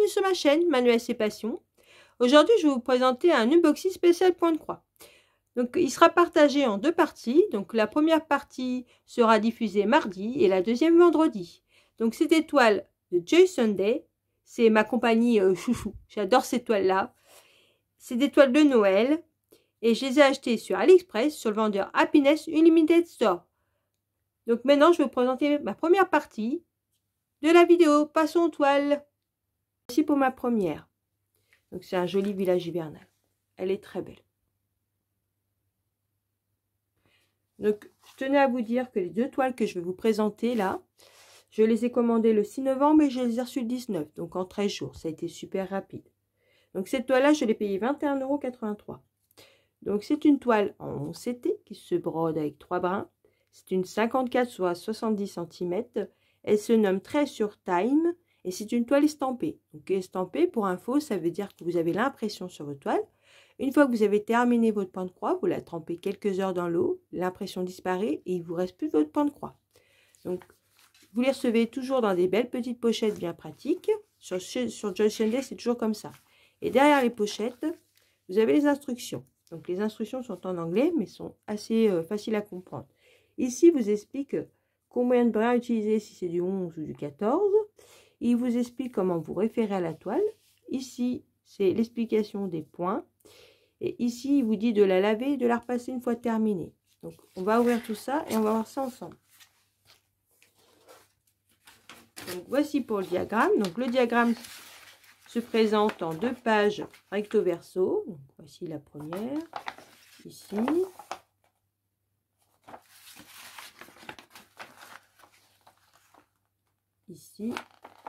sur ma chaîne Manuel C'est Passion. Aujourd'hui, je vais vous présenter un unboxing spécial point de croix. Donc, il sera partagé en deux parties. Donc, la première partie sera diffusée mardi et la deuxième vendredi. Donc, cette étoile de Joy Sunday, c'est ma compagnie chouchou. J'adore cette toile-là. C'est des toiles de Noël et je les ai achetées sur AliExpress sur le vendeur Happiness Unlimited Store. Donc, maintenant, je vais vous présenter ma première partie de la vidéo. Passons aux toiles. Voici pour ma première. Donc, c'est un joli village hivernal. Elle est très belle. Donc, je tenais à vous dire que les deux toiles que je vais vous présenter là, je les ai commandées le 6 novembre et je les ai reçues le 19, donc en 13 jours. Ça a été super rapide. Donc, cette toile-là, je l'ai payée 21,83 €. Donc, c'est une toile en CT qui se brode avec 3 brins. C'est une 54 soit 70 cm. Elle se nomme Trait sur Time et c'est une toile estampée. Donc, estampée, pour info, ça veut dire que vous avez l'impression sur votre toile. Une fois que vous avez terminé votre point de croix, vous la trempez quelques heures dans l'eau, l'impression disparaît et il ne vous reste plus votre point de croix. Donc, vous les recevez toujours dans des belles petites pochettes bien pratiques. Sur Joy Sunday, c'est toujours comme ça. Et derrière les pochettes, vous avez les instructions. Donc, les instructions sont en anglais, mais sont assez faciles à comprendre. Ici, vous explique combien de brins utiliser, si c'est du 11 ou du 14. Il vous explique comment vous référer à la toile. Ici, c'est l'explication des points. Et ici, il vous dit de la laver et de la repasser une fois terminée. Donc, on va ouvrir tout ça et on va voir ça ensemble. Donc, voici pour le diagramme. Donc, le diagramme se présente en deux pages recto verso. Donc, voici la première. Ici. Ici.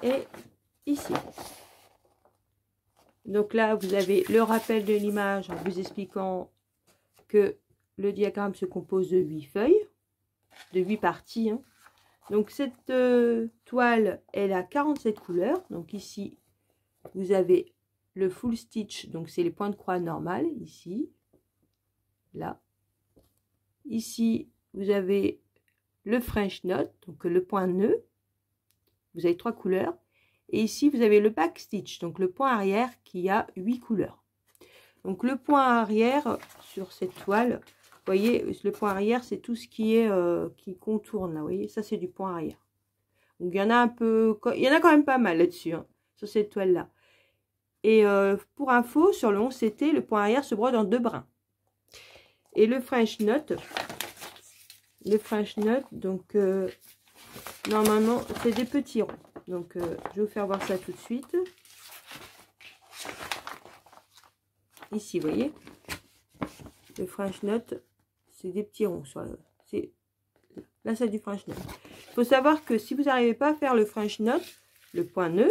Et ici. Donc là, vous avez le rappel de l'image en vous expliquant que le diagramme se compose de 8 feuilles, de 8 parties. Hein. Donc cette toile, elle a 47 couleurs. Donc ici, vous avez le full stitch, donc c'est les points de croix normales, ici, là. Ici, vous avez le French knot, donc le point nœud. Vous avez 3 couleurs. Et ici, vous avez le back stitch, donc le point arrière qui a 8 couleurs. Donc le point arrière sur cette toile, vous voyez, le point arrière, c'est tout ce qui est qui contourne là, vous voyez, ça c'est du point arrière. Donc il y en a un peu, il y en a quand même pas mal là-dessus, hein, sur cette toile là. Et pour info, sur le 11 CT, le point arrière se brode en 2 brins. Et le French knot, donc normalement c'est des petits ronds. Donc je vais vous faire voir ça tout de suite. Ici, vous voyez, le French knot, c'est des petits ronds. Là, c'est du French knot. Il faut savoir que si vous n'arrivez pas à faire le French knot, le point nœud,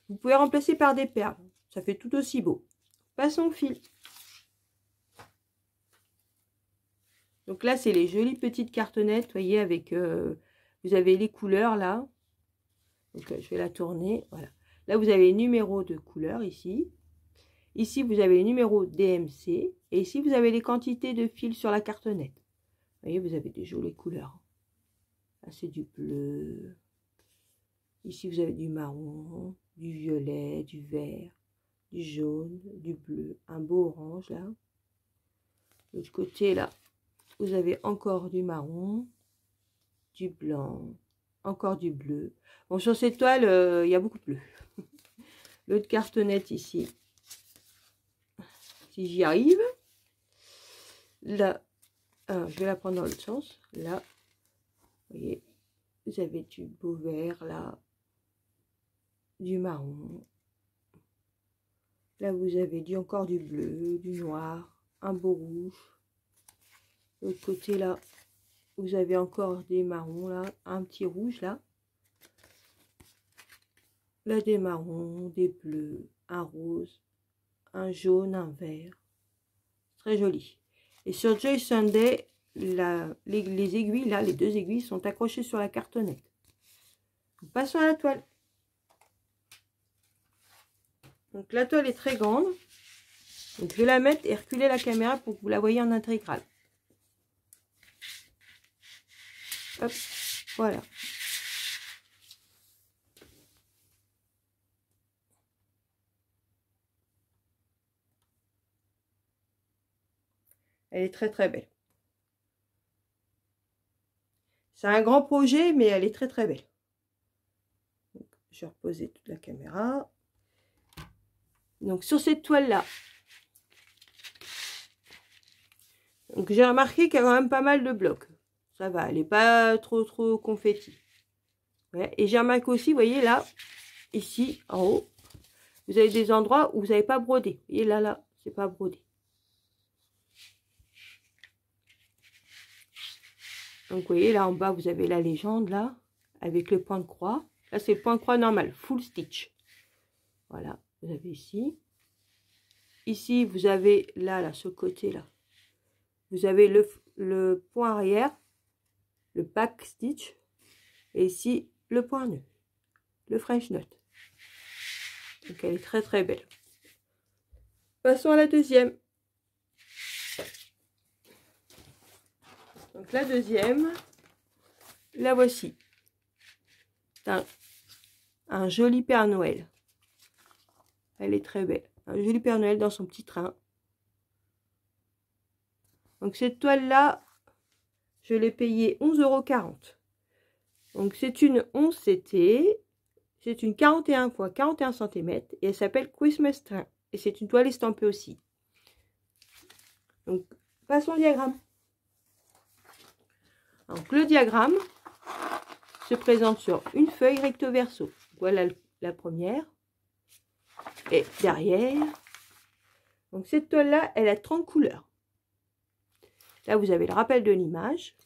vous pouvez remplacer par des perles. Ça fait tout aussi beau. Passons au fil. Donc là, c'est les jolies petites cartonnettes, vous voyez, avec, vous avez les couleurs là. Donc je vais la tourner, voilà. Là, vous avez les numéros de couleurs ici. Ici, vous avez les numéros DMC. Et ici, vous avez les quantités de fils sur la cartonnette. Vous voyez, vous avez des jolies couleurs. Là, c'est du bleu. Ici, vous avez du marron, du violet, du vert, du jaune, du bleu. Un beau orange, là. De l'autre côté, là, vous avez encore du marron, du blanc, encore du bleu. Bon, sur cette toile, il y a beaucoup de bleu. L'autre cartonnette ici, si j'y arrive. Là, je vais la prendre dans l'autre sens. Là, vous voyez, vous avez du beau vert, là, du marron. Là, vous avez encore du bleu, du noir, un beau rouge. De l'autre côté, là, vous avez encore des marrons, là, un petit rouge, là. Là, des marrons, des bleus, un rose, un jaune, un vert. Très joli. Et sur Joy Sunday, les aiguilles, là, les 2 aiguilles sont accrochées sur la cartonnette. Passons à la toile. Donc la toile est très grande. Donc je vais la mettre et reculer la caméra pour que vous la voyez en intégrale. Hop, voilà. Elle est très très belle. C'est un grand projet, mais elle est très très belle. Donc, je vais reposer toute la caméra. Donc sur cette toile là, donc j'ai remarqué qu'il y a quand même pas mal de blocs. Ça va, elle n'est pas trop confetti. Ouais, et j'ai remarqué aussi, vous voyez là, ici en haut, vous avez des endroits où vous n'avez pas brodé. Vous voyez là, c'est pas brodé. Donc vous voyez là en bas, vous avez la légende là, avec le point de croix. Là c'est le point de croix normal, full stitch. Voilà, vous avez ici. Ici, vous avez là, ce côté-là. Vous avez le point arrière, le back stitch. Et ici, le point nœud, le French knot. Donc, elle est très très belle. Passons à la deuxième. Donc, la deuxième, la voici. C'est un joli Père Noël. Elle est très belle. Un joli Père Noël dans son petit train. Donc cette toile là, je l'ai payée 11,40 €. Donc c'est une 11 CT, c'est une 41 x 41 cm et elle s'appelle Christmas Train. Et c'est une toile estampée aussi. Donc passons au diagramme. Donc le diagramme se présente sur une feuille recto verso. Voilà la première. Et derrière, donc cette toile là, elle a 30 couleurs. Là, vous avez le rappel de l'image.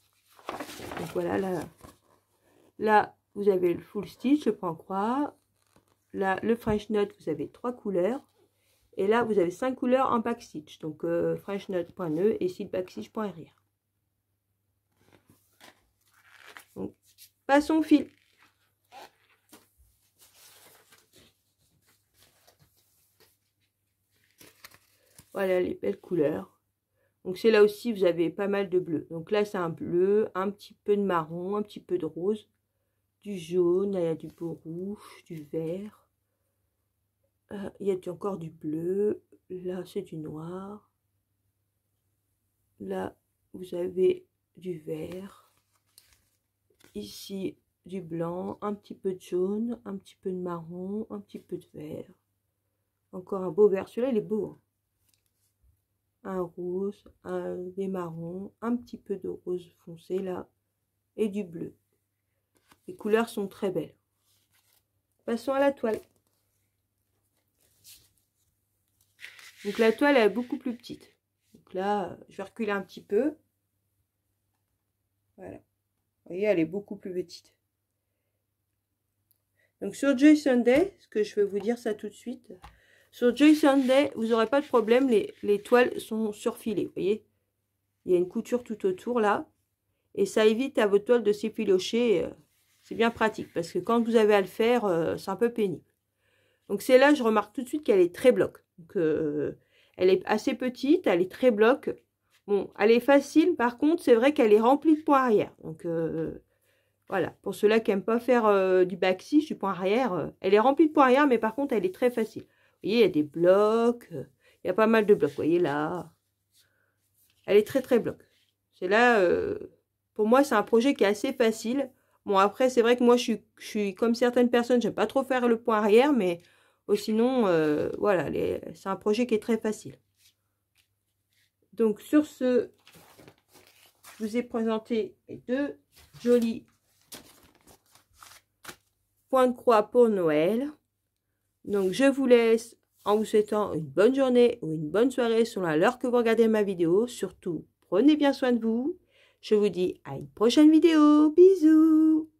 Donc voilà, là, vous avez le full stitch, le point croix. Là, le French knot, vous avez 3 couleurs. Et là, vous avez 5 couleurs en back stitch. Donc, French knot, point nœud, et ici, le back stitch, point arrière. Donc, passons au fil. Voilà les belles couleurs. Donc c'est là aussi, vous avez pas mal de bleu. Donc là, c'est un bleu, un petit peu de marron, un petit peu de rose, du jaune, là, il y a du beau rouge, du vert. Il y a encore du bleu. Là, c'est du noir. Là, vous avez du vert. Ici, du blanc, un petit peu de jaune, un petit peu de marron, un petit peu de vert. Encore un beau vert. Celui-là, il est beau, hein. Un rose, des marrons, un petit peu de rose foncé là, et du bleu. Les couleurs sont très belles. Passons à la toile. Donc la toile est beaucoup plus petite. Donc là, je vais reculer un petit peu. Voilà. Vous voyez, elle est beaucoup plus petite. Donc sur Joy Sunday, ce que je vais vous dire ça tout de suite. Sur Joy Sunday, vous n'aurez pas de problème, les toiles sont surfilées, vous voyez. Il y a une couture tout autour là, et ça évite à votre toile de s'effilocher. C'est bien pratique, parce que quand vous avez à le faire, c'est un peu pénible. Donc c'est là, je remarque tout de suite qu'elle est très bloc. Donc elle est assez petite, elle est très bloc. Bon, elle est facile, par contre, c'est vrai qu'elle est remplie de points arrière. Donc voilà, pour ceux-là qui n'aiment pas faire du back stitch, du point arrière, elle est remplie de points arrière, mais par contre, elle est très facile. Vous voyez, il y a des blocs, il y a pas mal de blocs, vous voyez là. Elle est très très bloc. C'est là, pour moi, c'est un projet qui est assez facile. Bon, après, c'est vrai que moi, je suis comme certaines personnes, j'aime pas trop faire le point arrière, mais sinon, voilà, c'est un projet qui est très facile. Donc, sur ce, je vous ai présenté les deux jolis points de croix pour Noël. Donc, je vous laisse en vous souhaitant une bonne journée ou une bonne soirée selon l'heure que vous regardez ma vidéo. Surtout, prenez bien soin de vous. Je vous dis à une prochaine vidéo. Bisous.